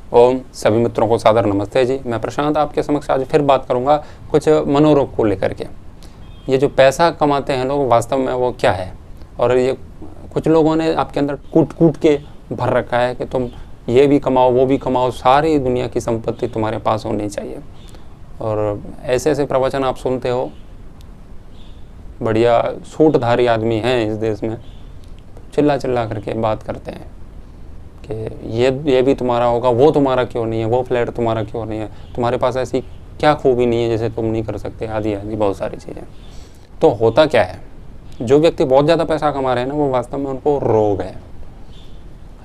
ओम सभी मित्रों को सादर नमस्ते जी। मैं प्रशांत आपके समक्ष आज फिर बात करूंगा कुछ मनोरोग को लेकर के। ये जो पैसा कमाते हैं लोग वास्तव में वो क्या है, और ये कुछ लोगों ने आपके अंदर कूट कूट के भर रखा है कि तुम ये भी कमाओ वो भी कमाओ, सारी दुनिया की संपत्ति तुम्हारे पास होनी चाहिए। और ऐसे ऐसे प्रवचन आप सुनते हो, बढ़िया सूटधारी आदमी हैं इस देश में, चिल्ला चिल्ला करके बात करते हैं कि ये भी तुम्हारा होगा, वो तुम्हारा क्यों नहीं है, वो फ्लैट तुम्हारा क्यों नहीं है, तुम्हारे पास ऐसी क्या खूबी नहीं है जैसे तुम नहीं कर सकते, आदि आदि बहुत सारी चीज़ें। तो होता क्या है, जो व्यक्ति बहुत ज़्यादा पैसा कमा रहे हैं ना, वो वास्तव में उनको रोग है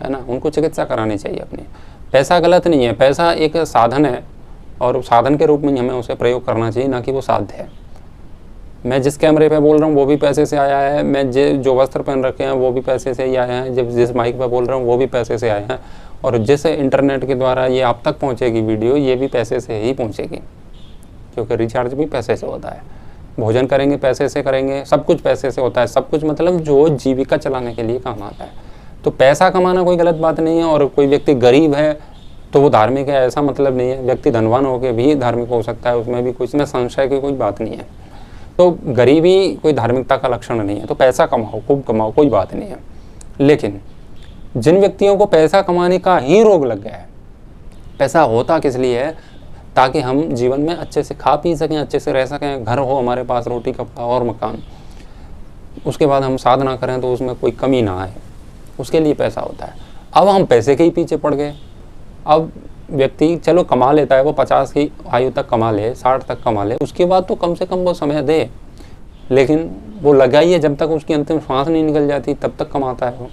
ना, उनको चिकित्सा करानी चाहिए अपनी। पैसा गलत नहीं है, पैसा एक साधन है और साधन के रूप में हमें उसे प्रयोग करना चाहिए, ना कि वो साध्य है। मैं जिस कैमरे पे बोल रहा हूँ वो भी पैसे से आया है, मैं जो वस्त्र पहन रखे हैं वो भी पैसे से ही आए हैं, जब जिस माइक पे बोल रहा हूँ वो भी पैसे से आए हैं, और जिस इंटरनेट के द्वारा ये आप तक पहुँचेगी वीडियो, ये भी पैसे से ही पहुँचेगी, क्योंकि रिचार्ज भी पैसे से होता है, भोजन करेंगे पैसे से करेंगे, सब कुछ पैसे से होता है, सब कुछ मतलब जो जीविका चलाने के लिए काम आता है। तो पैसा कमाना कोई गलत बात नहीं है, और कोई व्यक्ति गरीब है तो वो धार्मिक है ऐसा मतलब नहीं है, व्यक्ति धनवान होकर भी धार्मिक हो सकता है, उसमें भी कुछ में संशय की कोई बात नहीं है। तो गरीबी कोई धार्मिकता का लक्षण नहीं है। तो पैसा कमाओ, खूब कमाओ, कोई बात नहीं है। लेकिन जिन व्यक्तियों को पैसा कमाने का ही रोग लग गया है, पैसा होता किस लिए है, ताकि हम जीवन में अच्छे से खा पी सकें, अच्छे से रह सकें, घर हो हमारे पास, रोटी कपड़ा और मकान, उसके बाद हम साधना करें तो उसमें कोई कमी ना आए, उसके लिए पैसा होता है। अब हम पैसे के ही पीछे पड़ गए। अब व्यक्ति चलो कमा लेता है, वो 50 की आयु तक कमा ले, 60 तक कमा ले, उसके बाद तो कम से कम वो समय दे, लेकिन वो लगाइए जब तक उसकी अंतिम श्वास नहीं निकल जाती तब तक कमाता है वो।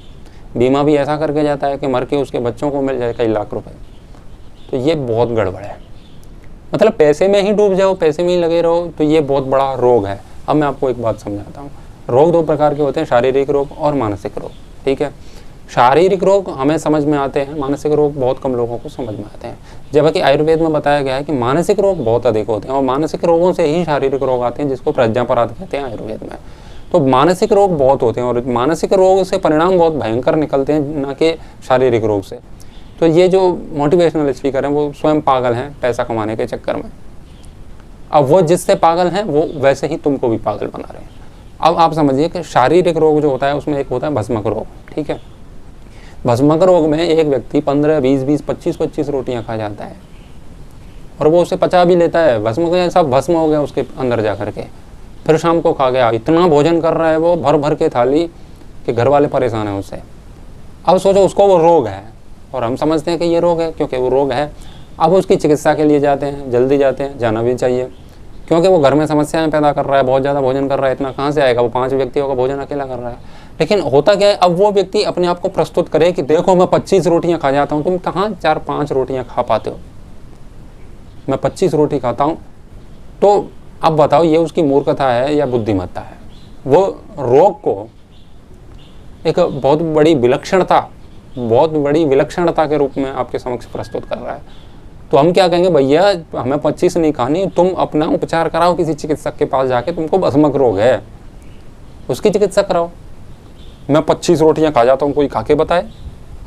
बीमा भी ऐसा करके जाता है कि मर के उसके बच्चों को मिल जाए कई लाख रुपए। तो ये बहुत गड़बड़ है, मतलब पैसे में ही डूब जाओ, पैसे में ही लगे रहो, तो ये बहुत बड़ा रोग है। अब मैं आपको एक बात समझाता हूँ। रोग दो प्रकार के होते हैं, शारीरिक रोग और मानसिक रोग, ठीक है। शारीरिक रोग हमें समझ में आते हैं, मानसिक रोग बहुत कम लोगों को समझ में आते हैं, जबकि आयुर्वेद में बताया गया है कि मानसिक रोग बहुत अधिक होते हैं, और मानसिक रोगों से ही शारीरिक रोग आते हैं, जिसको प्रज्ञापराध कहते हैं आयुर्वेद में। तो मानसिक रोग बहुत होते हैं, और मानसिक रोग से परिणाम बहुत भयंकर निकलते हैं, न कि शारीरिक रोग से। तो ये जो मोटिवेशनल स्पीकर हैं वो स्वयं पागल हैं पैसा कमाने के चक्कर में। अब वो जिससे पागल हैं वो वैसे ही तुमको भी पागल बना रहे हैं। अब आप समझिए कि शारीरिक रोग जो होता है उसमें एक होता है भस्मक रोग, ठीक है। भस्मक रोग में एक व्यक्ति 15, 20, 20, 25, 25 रोटियां खा जाता है, और वो उसे पचा भी लेता है, भस्म सब भस्म हो गया उसके अंदर जा करके। फिर शाम को खा गया, इतना भोजन कर रहा है वो भर भर के थाली कि घर वाले परेशान हैं उससे। अब सोचो उसको वो रोग है, और हम समझते हैं कि ये रोग है क्योंकि वो रोग है। अब उसकी चिकित्सा के लिए जाते हैं, जल्दी जाते हैं, जाना भी चाहिए, क्योंकि वो घर में समस्याएं पैदा कर रहा है, बहुत ज़्यादा भोजन कर रहा है, इतना कहाँ से आएगा, वो 5 व्यक्तियों का भोजन अकेला कर रहा है। लेकिन होता क्या है, अब वो व्यक्ति अपने आप को प्रस्तुत करे कि देखो मैं 25 रोटियां खा जाता हूँ, तुम कहाँ 4-5 रोटियां खा पाते हो, मैं 25 रोटी खाता हूँ। तो अब बताओ ये उसकी मूर्खता है या बुद्धिमत्ता है। वो रोग को एक बहुत बड़ी विलक्षणता के रूप में आपके समक्ष प्रस्तुत कर रहा है। तो हम क्या कहेंगे, भैया हमें 25 नहीं खानी, तुम अपना उपचार कराओ किसी चिकित्सक के पास जाके, तुमको भस्मक रोग है उसकी चिकित्सा कराओ। मैं 25 रोटियां खा जाता हूँ, कोई खा के बताए।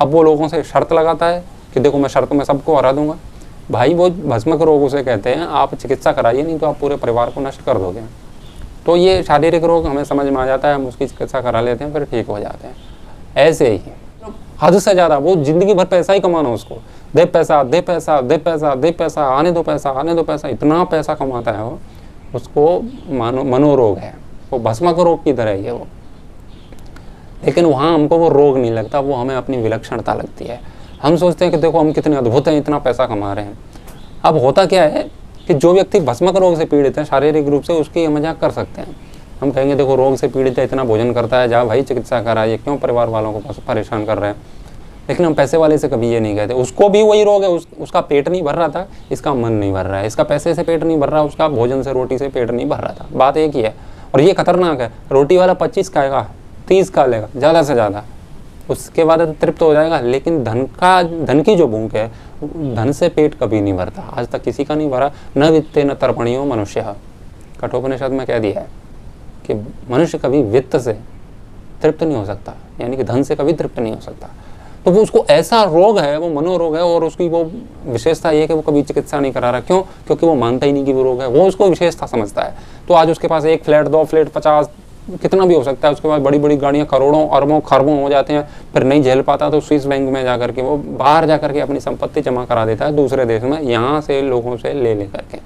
अब वो लोगों से शर्त लगाता है कि देखो मैं शर्त में सबको हरा दूंगा। भाई वो भस्मक रोग उसे कहते हैं, आप चिकित्सा कराइए, नहीं तो आप पूरे परिवार को नष्ट कर दोगे। तो ये शारीरिक रोग हमें समझ में आ जाता है, हम उसकी चिकित्सा करा लेते हैं, फिर ठीक हो जाते हैं। ऐसे ही हद से ज़्यादा वो जिंदगी भर पैसा ही कमाना, उसको दे पैसा दे पैसा दे पैसा दे पैसा, आने दो पैसा आने दो पैसा, इतना पैसा कमाता है वो, उसको मनोरोग है, वो भस्मक रोग की तरह ही है वो। लेकिन वहाँ हमको वो रोग नहीं लगता, वो हमें अपनी विलक्षणता लगती है। हम सोचते हैं कि देखो हम कितने अद्भुत हैं, इतना पैसा कमा रहे हैं। अब होता क्या है कि जो व्यक्ति भस्मक रोग से पीड़ित है शारीरिक रूप से, उसकी मजाक कर सकते हैं। हम कहेंगे देखो रोग से पीड़ित है, इतना भोजन करता है, जा भाई चिकित्सा कराइए, क्यों परिवार वालों को परेशान कर रहे हैं। लेकिन हम पैसे वाले से कभी ये नहीं कहते, उसको भी वही रोग है, उसका पेट नहीं भर रहा था, इसका मन नहीं भर रहा है, इसका पैसे से पेट नहीं भर रहा, उसका भोजन से रोटी से पेट नहीं भर रहा था, बात एक ही है। और ये खतरनाक है, रोटी वाला 25 खाएगा, 30 खा लेगा ज़्यादा से ज़्यादा, उसके बाद तो तृप्त हो जाएगा। लेकिन धन की जो भूख है, धन से पेट कभी नहीं भरता, आज तक किसी का नहीं भरा। न वित्ते न तर्पणियो मनुष्य, कठोपनिषद में कह दिया है कि मनुष्य कभी वित्त से तृप्त नहीं हो सकता, यानी कि धन से कभी तृप्त नहीं हो सकता। तो वो उसको ऐसा रोग है, वो मनोरोग है, और उसकी वो विशेषता ये है कि वो कभी चिकित्सा नहीं करा रहा। क्यों? क्योंकि वो मानता ही नहीं कि वो रोग है, वो उसको विशेषता समझता है। तो आज उसके पास 1 फ्लैट, 2 फ्लैट, 50 कितना भी हो सकता है, उसके पास बड़ी बड़ी गाड़ियाँ करोड़ों अरबों खरबों हो जाते हैं, फिर नहीं झेल पाता तो स्विस बैंक में जाकर के वो बाहर जाकर के अपनी संपत्ति जमा करा देता है दूसरे देश में, यहाँ से लोगों से ले करके।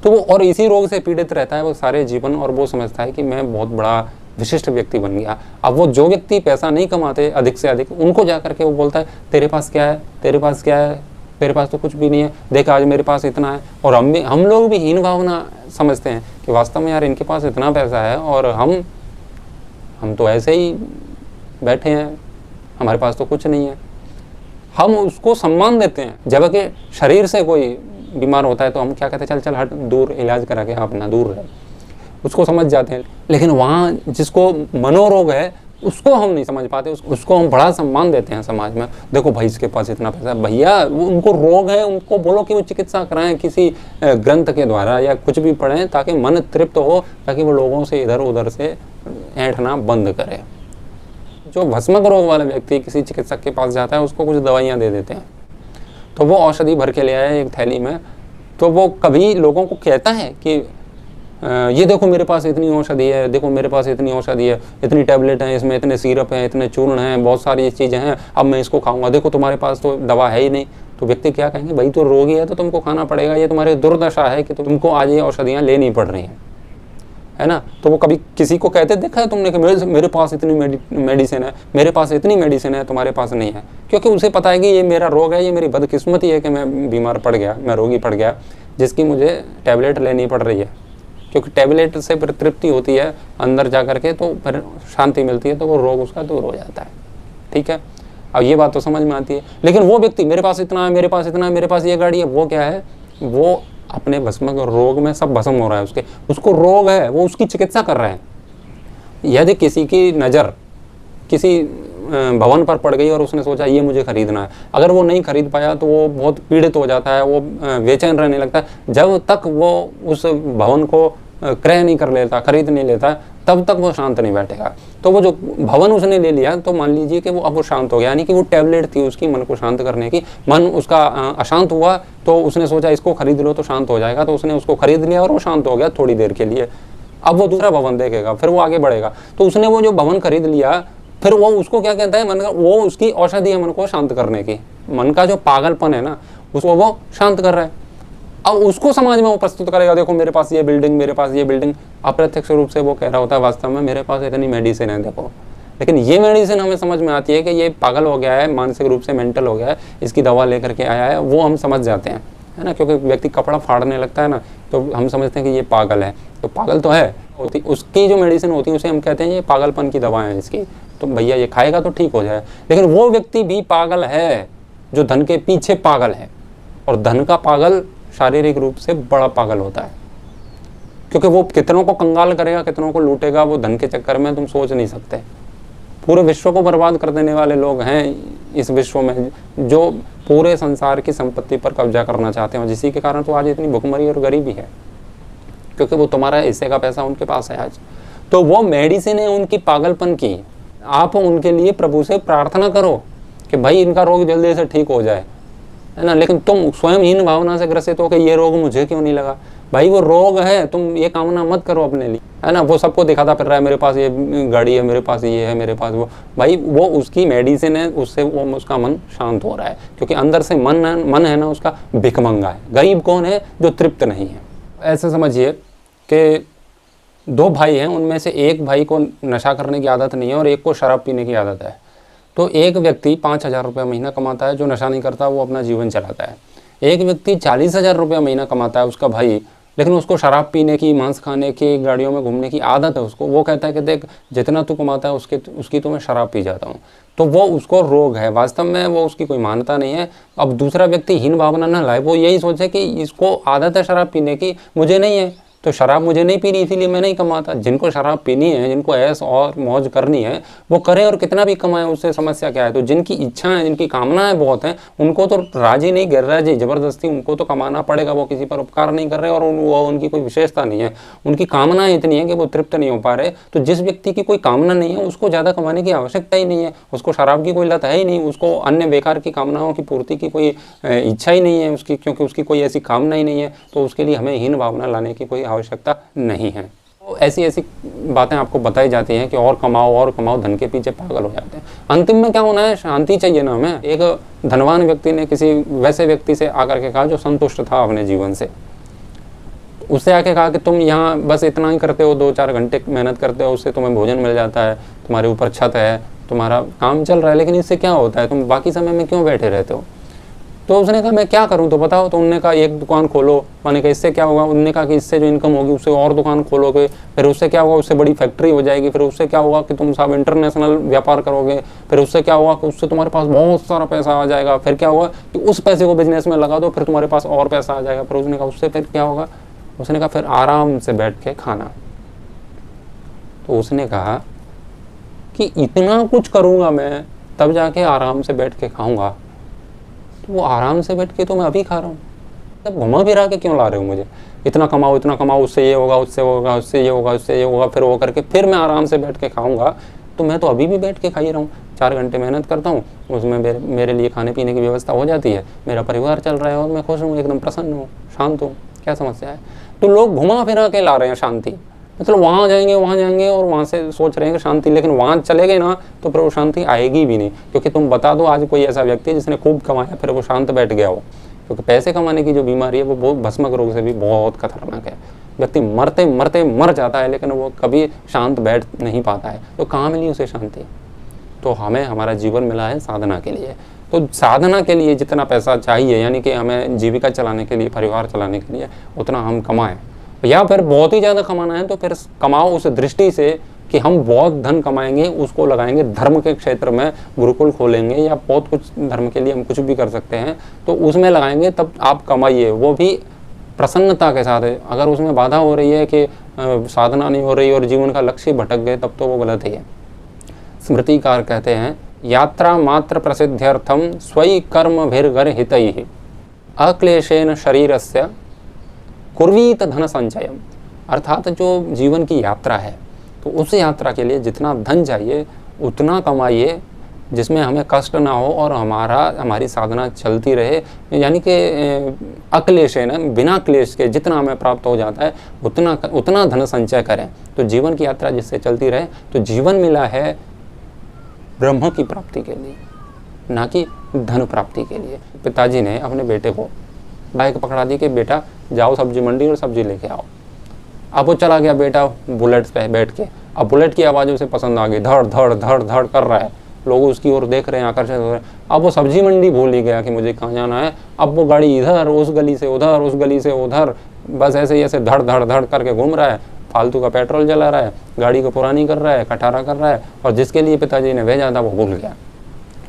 तो वो और इसी रोग से पीड़ित रहता है वो सारे जीवन, और वो समझता है कि मैं बहुत बड़ा विशिष्ट व्यक्ति बन गया। अब वो जो व्यक्ति पैसा नहीं कमाते अधिक से अधिक, उनको जा करके वो बोलता है तेरे पास क्या है, तेरे पास क्या है, मेरे पास तो कुछ भी नहीं है, देख आज मेरे पास इतना है। और हम लोग भी हीन भावना समझते हैं कि वास्तव में यार इनके पास इतना पैसा है और हम तो ऐसे ही बैठे हैं, हमारे पास तो कुछ नहीं है। हम उसको सम्मान देते हैं, जबकि शरीर से कोई बीमार होता है तो हम क्या कहते हैं, चल चल हट, दूर इलाज करा के अपना दूर रहे, उसको समझ जाते हैं। लेकिन वहाँ जिसको मनोरोग है उसको हम नहीं समझ पाते, उसको हम बड़ा सम्मान देते हैं समाज में। देखो भाई इसके पास इतना पैसा है, भैया उनको रोग है, उनको बोलो कि वो चिकित्सा कराएं किसी ग्रंथ के द्वारा या कुछ भी पढ़ें, ताकि मन तृप्त हो, ताकि वो लोगों से इधर उधर से ऐंठना बंद करे। जो भस्मक रोग वाला व्यक्ति किसी चिकित्सक के पास जाता है, उसको कुछ दवाइयाँ दे देते हैं, तो वो औषधि भर के ले आया एक थैली में, तो वो कभी लोगों को कहता है कि ये देखो मेरे पास इतनी औषधि है, देखो मेरे पास इतनी औषधि है, इतनी टैबलेट हैं, इसमें इतने सिरप हैं, इतने चूर्ण हैं, बहुत सारी चीज़ें हैं, अब मैं इसको खाऊंगा, देखो तुम्हारे पास तो दवा है ही नहीं। तो व्यक्ति क्या कहेंगे, भाई तो रोगी है तो तुमको खाना पड़ेगा, ये तुम्हारी दुर्दशा है कि तुमको आज ये औषधियाँ लेनी पड़ रही हैं, है ना। तो वो कभी किसी को कहते देखा है तुमने कि मेरे पास इतनी मेडिसिन है, मेरे पास इतनी मेडिसिन है, तुम्हारे पास नहीं है? क्योंकि उसे पता है कि ये मेरा रोग है, ये मेरी बदकिस्मती है कि मैं बीमार पड़ गया, मैं रोगी पड़ गया, जिसकी मुझे टैबलेट लेनी पड़ रही है। क्योंकि टैबलेट से फिर तृप्ति होती है अंदर जा करके, तो फिर शांति मिलती है, तो वो रोग उसका दूर हो जाता है। ठीक है, अब ये बात तो समझ में आती है। लेकिन वो व्यक्ति मेरे पास इतना है, मेरे पास इतना है, मेरे पास ये गाड़ी है, वो क्या है, वो अपने भस्मक रोग में सब भस्म हो रहा है, उसको रोग है, वो उसकी चिकित्सा कर रहे हैं। यदि किसी की नज़र किसी भवन पर पड़ गई और उसने सोचा ये मुझे खरीदना है, अगर वो नहीं खरीद पाया तो वो बहुत पीड़ित हो जाता है, वो बेचैन रहने लगता है। जब तक वो उस भवन को क्रय नहीं कर लेता, खरीद नहीं लेता, तब तक वो शांत नहीं बैठेगा। तो वो जो भवन उसने ले लिया, तो मान लीजिए कि वो अब वो शांत हो गया, यानी कि वो टैबलेट थी उसकी मन को शांत करने की, मन उसका अशांत हुआ, तो उसने सोचा इसको खरीद लो तो शांत हो जाएगा, तो उसने उसको खरीद लिया और वो शांत हो गया थोड़ी देर के लिए। अब वो दूसरा भवन देखेगा, फिर वो आगे बढ़ेगा। तो उसने वो जो भवन खरीद लिया, फिर वो उसको क्या कहता है, मन का वो उसकी औषधि है मन को शांत करने की, मन का जो पागलपन है ना उसको वो शांत कर रहा है। अब उसको समाज में वो प्रस्तुत करेगा, देखो मेरे पास ये बिल्डिंग, मेरे पास ये बिल्डिंग। अप्रत्यक्ष रूप से वो कह रहा होता है वास्तव में मेरे पास इतनी मेडिसिन है, देखो। लेकिन ये मेडिसिन हमें समझ में आती है कि ये पागल हो गया है, मानसिक रूप से मेंटल हो गया है, इसकी दवा लेकर के आया है, वो हम समझ जाते हैं, है ना। क्योंकि व्यक्ति कपड़ा फाड़ने लगता है ना, तो हम समझते हैं कि ये पागल है, तो पागल तो है, उसकी जो मेडिसिन होती है उसे हम कहते हैं ये पागलपन की दवा है इसकी, तो भैया ये खाएगा तो ठीक हो जाए। लेकिन वो व्यक्ति भी पागल है जो धन के पीछे पागल है, और धन का पागल शारीरिक रूप से बड़ा पागल होता है, क्योंकि वो कितनों को कंगाल करेगा, कितनों को लूटेगा, वो धन के चक्कर में तुम सोच नहीं सकते। पूरे विश्व को बर्बाद कर देने वाले लोग हैं इस विश्व में, जो पूरे संसार की संपत्ति पर कब्जा करना चाहते हैं, जिसी के कारण तो आज इतनी भुखमरी और गरीबी है, क्योंकि वो तुम्हारा हिस्से का पैसा उनके पास है आज। तो वो मेडिसिन है उनकी पागलपन की। आप उनके लिए प्रभु से प्रार्थना करो कि भाई इनका रोग जल्दी से ठीक हो जाए, है ना। लेकिन तुम स्वयं हीन भावना से ग्रसित हो कि ये रोग मुझे क्यों नहीं लगा। भाई वो रोग है, तुम ये कामना मत करो अपने लिए, है ना। वो सबको दिखाता फिर रहा है, मेरे पास ये गाड़ी है, मेरे पास ये है, मेरे पास वो। भाई वो उसकी मेडिसिन है, उससे वो उसका मन शांत हो रहा है, क्योंकि अंदर से मन है ना उसका भिखमंगा है। गरीब कौन है? जो तृप्त नहीं है। ऐसे समझिए कि 2 भाई हैं, उनमें से एक भाई को नशा करने की आदत नहीं है और एक को शराब पीने की आदत है। तो एक व्यक्ति 5,000 रुपये महीना कमाता है, जो नशा नहीं करता, वो अपना जीवन चलाता है। एक व्यक्ति 40,000 रुपये महीना कमाता है, उसका भाई, लेकिन उसको शराब पीने की, मांस खाने की, गाड़ियों में घूमने की आदत है उसको। वो कहता है कि देख जितना तू कमाता है उसकी तो मैं शराब पी जाता हूँ। तो वो उसको रोग है, वास्तव में वो उसकी कोई मान्यता नहीं है। अब दूसरा व्यक्ति हीन भावना न लाए, वो यही सोचे कि इसको आदत है शराब पीने की, मुझे नहीं है, तो शराब मुझे नहीं पीनी इसीलिए मैं नहीं कमाता। जिनको शराब पीनी है, जिनको ऐश और मौज करनी है, वो करें और कितना भी कमाए, उससे समस्या क्या है। तो जिनकी इच्छा है, जिनकी कामनाएं बहुत हैं, उनको तो राजी नहीं कर रहा है जी, जबरदस्ती उनको तो कमाना पड़ेगा। वो किसी पर उपकार नहीं कर रहे और वो उनकी कोई विशेषता नहीं है, उनकी कामनाएं इतनी है कि वो तृप्त नहीं हो पा रहे। तो जिस व्यक्ति की कोई कामना नहीं है उसको ज़्यादा कमाने की आवश्यकता ही नहीं है, उसको शराब की कोई लत है ही नहीं, उसको अन्य बेकार की कामनाओं की पूर्ति की कोई इच्छा ही नहीं है उसकी, क्योंकि उसकी कोई ऐसी कामना ही नहीं है। तो उसके लिए हमें हीन भावना लाने की कोई आवश्यकता नहीं है। तो ऐसी ऐसी बातें आपको बताई जाती हैं कि और कमाओ, धन के पीछे पागल हो जाते हैं। अंतिम में क्या होना है, शांति चाहिए ना हमें। एक धनवान व्यक्ति ने किसी वैसे व्यक्ति से आकर के कहा जो संतुष्ट था अपने जीवन से, उससे आके कहा कि तुम यहाँ बस इतना ही करते हो, 2-4 घंटे मेहनत करते हो, उससे तुम्हें भोजन मिल जाता है, तुम्हारे ऊपर छत है, तुम्हारा काम चल रहा है, लेकिन इससे क्या होता है, तुम बाकी समय में क्यों बैठे रहते हो। तो उसने कहा मैं क्या करूं तो बताओ। तो उन्होंने कहा एक दुकान खोलो। मैंने कहा इससे क्या होगा। उन्होंने कहा कि इससे जो इनकम होगी उससे और दुकान खोलोगे, फिर उससे क्या होगा, उससे बड़ी फैक्ट्री हो जाएगी, फिर उससे क्या होगा कि तुम सब इंटरनेशनल व्यापार करोगे, फिर उससे क्या होगा कि उससे तुम्हारे पास बहुत सारा पैसा आ जाएगा, फिर क्या होगा कि उस पैसे को बिजनेस में लगा दो, फिर तुम्हारे पास और पैसा आ जाएगा। फिर उसने कहा उससे फिर क्या होगा, उसने कहा फिर आराम से बैठ के खाना। तो उसने कहा कि इतना कुछ करूँगा मैं तब जाके आराम से बैठ के खाऊँगा। तो वो आराम से बैठ के तो मैं अभी खा रहा हूँ, तब घुमा फिरा के क्यों ला रहे हो मुझे। इतना कमाओ, उससे ये होगा, उससे होगा, उससे ये होगा, उससे ये होगा, फिर वो करके फिर मैं आराम से बैठ के खाऊंगा। तो मैं तो अभी भी बैठ के खा ही रहा हूँ, 4 घंटे मेहनत करता हूँ, उसमें मेरे लिए खाने पीने की व्यवस्था हो जाती है, मेरा परिवार चल रहा है और मैं खुश हूँ, एकदम प्रसन्न हूँ, शांत हूँ, क्या समस्या है। तो लोग घुमा फिरा के ला रहे हैं शांति, मतलब वहाँ जाएंगे और वहाँ से सोच रहे हैं कि शांति, लेकिन वहाँ चले गए ना तो फिर वो शांति आएगी भी नहीं। क्योंकि तुम बता दो आज कोई ऐसा व्यक्ति है जिसने खूब कमाया फिर वो शांत बैठ गया हो, क्योंकि पैसे कमाने की जो बीमारी है वो बहुत भस्मक रोग से भी बहुत खतरनाक है। व्यक्ति मरते मरते मर जाता है लेकिन वो कभी शांत बैठ नहीं पाता है। तो कहाँ मिली उसे शांति। तो हमें हमारा जीवन मिला है साधना के लिए, तो साधना के लिए जितना पैसा चाहिए, यानी कि हमें जीविका चलाने के लिए, परिवार चलाने के लिए, उतना हम कमाएं। या फिर बहुत ही ज़्यादा कमाना है तो फिर कमाओ उस दृष्टि से कि हम बहुत धन कमाएंगे, उसको लगाएंगे धर्म के क्षेत्र में, गुरुकुल खोलेंगे या बहुत कुछ धर्म के लिए हम कुछ भी कर सकते हैं, तो उसमें लगाएंगे, तब आप कमाइए, वो भी प्रसन्नता के साथ है। अगर उसमें बाधा हो रही है कि साधना नहीं हो रही और जीवन का लक्ष्य भटक गए, तब तो वो गलत ही है। स्मृतिकार कहते हैं, यात्रा मात्र प्रसिद्ध्यर्थम स्वयं कर्म भिर्गर हितैहि अक्लेशेन शरीरस्य कुर्वीत धन संचयम। अर्थात जो जीवन की यात्रा है तो उस यात्रा के लिए जितना धन चाहिए उतना कमाइए जिसमें हमें कष्ट ना हो और हमारी साधना चलती रहे, यानी कि अक्लेश है ना, बिना क्लेश के जितना हमें प्राप्त हो जाता है उतना धन संचय करें। तो जीवन की यात्रा जिससे चलती रहे। तो जीवन मिला है ब्रह्म की प्राप्ति के लिए, ना कि धन प्राप्ति के लिए। पिताजी ने अपने बेटे को बाइक पकड़ा दी कि बेटा जाओ सब्जी मंडी और सब्जी लेके आओ। अब वो चला गया बेटा बुलेट पे बैठ के। अब बुलेट की आवाज़ उसे पसंद आ गई, धड़ धड़ धड़ धड़ कर रहा है, लोग उसकी ओर देख रहे हैं, आकर्षित हो रहे हैं। अब वो सब्जी मंडी भूल ही गया कि मुझे कहाँ जाना है। अब वो गाड़ी इधर, उस गली से उधर, उस गली से उधर, बस ऐसे ही ऐसे धड़ धड़ धड़ करके घूम रहा है, फालतू का पेट्रोल जला रहा है, गाड़ी को पुरानी कर रहा है, कटारा कर रहा है, और जिसके लिए पिताजी ने भेजा था वो भूल गया।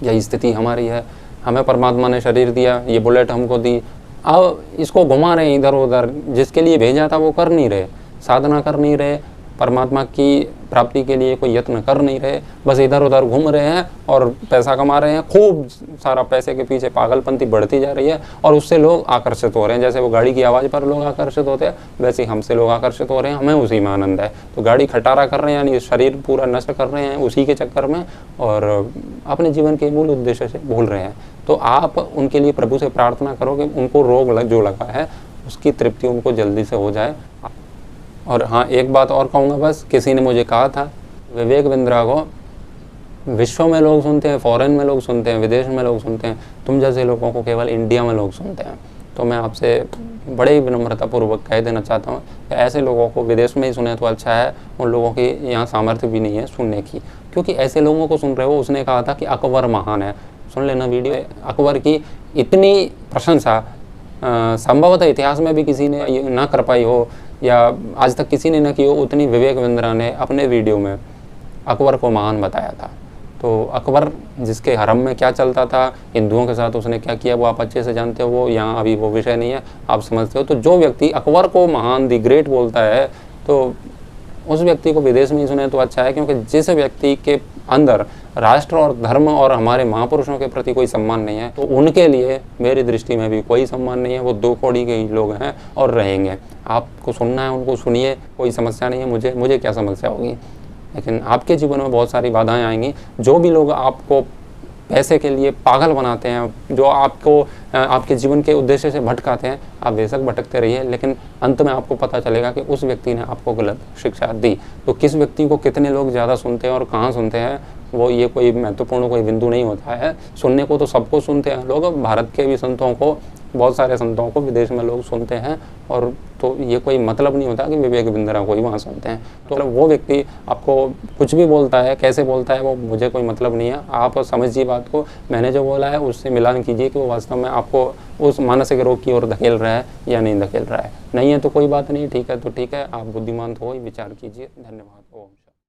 यही स्थिति हमारी है। हमें परमात्मा ने शरीर दिया, ये बुलेट हमको दी, अब इसको घुमा रहे हैं इधर उधर, जिसके लिए भेजा था वो कर नहीं रहे, साधना कर नहीं रहे, परमात्मा की प्राप्ति के लिए कोई यत्न कर नहीं रहे, बस इधर उधर घूम रहे हैं और पैसा कमा रहे हैं। खूब सारा पैसे के पीछे पागलपंती बढ़ती जा रही है और उससे लोग आकर्षित हो रहे हैं। जैसे वो गाड़ी की आवाज़ पर लोग आकर्षित होते हैं, वैसे ही हमसे लोग आकर्षित हो रहे हैं, हमें उसी में आनंद है। तो गाड़ी खटारा कर रहे हैं, यानी शरीर पूरा नष्ट कर रहे हैं उसी के चक्कर में, और अपने जीवन के मूल उद्देश्य से भूल रहे हैं। तो आप उनके लिए प्रभु से प्रार्थना करो कि उनको रोग जो लगा है उसकी तृप्ति उनको जल्दी से हो जाए। और हाँ, एक बात और कहूँगा बस, किसी ने मुझे कहा था, विवेक बिंद्रा को विश्व में लोग सुनते हैं, फॉरेन में लोग सुनते हैं, विदेश में लोग सुनते हैं, तुम जैसे लोगों को केवल इंडिया में लोग सुनते हैं। तो मैं आपसे बड़े ही विनम्रतापूर्वक कह देना चाहता हूँ कि ऐसे लोगों को विदेश में ही सुने तो अच्छा है, उन लोगों की यहाँ सामर्थ्य भी नहीं है सुनने की, क्योंकि ऐसे लोगों को सुन रहे हो। उसने कहा था कि अकबर महान है, सुन लेना वीडियो, अकबर की इतनी प्रशंसा संभवतः इतिहास में भी किसी ने ना कर पाई हो या आज तक किसी ने ना की हो, उतनी विवेक बिंद्रा ने अपने वीडियो में अकबर को महान बताया था। तो अकबर जिसके हरम में क्या चलता था, हिंदुओं के साथ उसने क्या किया, वो आप अच्छे से जानते हो, वो यहाँ अभी वो विषय नहीं है, आप समझते हो। तो जो व्यक्ति अकबर को महान दी ग्रेट बोलता है, तो उस व्यक्ति को विदेश में ही सुने तो अच्छा है, क्योंकि जिस व्यक्ति के अंदर राष्ट्र और धर्म और हमारे महापुरुषों के प्रति कोई सम्मान नहीं है, तो उनके लिए मेरी दृष्टि में भी कोई सम्मान नहीं है। वो दो कौड़ी के ही लोग हैं और रहेंगे। आपको सुनना है उनको सुनिए, कोई समस्या नहीं है, मुझे क्या समस्या होगी। लेकिन आपके जीवन में बहुत सारी बाधाएं आएंगी। जो भी लोग आपको पैसे के लिए पागल बनाते हैं, जो आपको आपके जीवन के उद्देश्य से भटकाते हैं, आप बेशक भटकते रहिए, लेकिन अंत में आपको पता चलेगा कि उस व्यक्ति ने आपको गलत शिक्षा दी। तो किस व्यक्ति को कितने लोग ज़्यादा सुनते हैं और कहाँ सुनते हैं, वो ये कोई महत्वपूर्ण कोई बिंदु नहीं होता है। सुनने को तो सबको सुनते हैं लोग, भारत के भी संतों को, बहुत सारे संतों को विदेश में लोग सुनते हैं, और तो ये कोई मतलब नहीं होता कि विवेक बिंद्रा को ही वहाँ सुनते हैं। तो वो व्यक्ति आपको कुछ भी बोलता है, कैसे बोलता है, वो मुझे कोई मतलब नहीं है। आप समझिए बात को, मैंने जो बोला है उससे मिलान कीजिए कि वो वास्तव में आपको उस मानसिक रोग की ओर धकेल रहा है या नहीं धकेल रहा है। नहीं है तो कोई बात नहीं, ठीक है तो ठीक है, आप बुद्धिमान तो हो ही, विचार कीजिए। धन्यवाद। ओम।